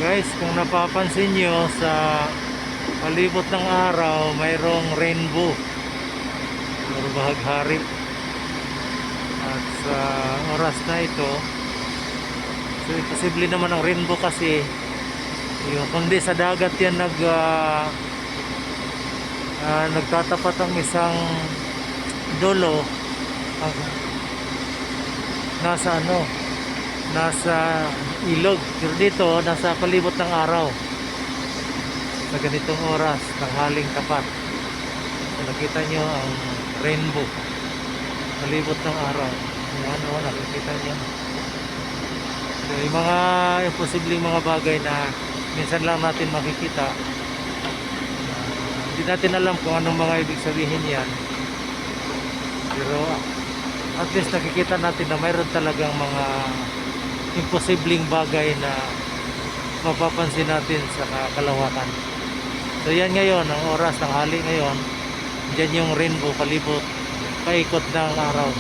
Guys, kung napapansin nyo sa palibot ng araw, mayroong rainbow or bahaghari. At sa oras na ito, so posible naman ang rainbow kasi yung kundi sa dagat yan nagtatapat ang isang dulo ang nasa ilog, pero dito nasa palibot ng araw sa ganitong oras tanghaling tapat. So, nakita nyo ang rainbow palibot ng araw. Nakikita nyo. So, yung mga imposibleng mga bagay na minsan lang natin makikita, hindi natin alam kung anong mga ibig sabihin yan, pero at least nakikita natin na mayroon talagang mga imposibleng bagay na mapapansin natin sa kalawakan. So yan ngayon, ang oras ng hali ngayon, dyan yung rainbow palibot paikot ng araw.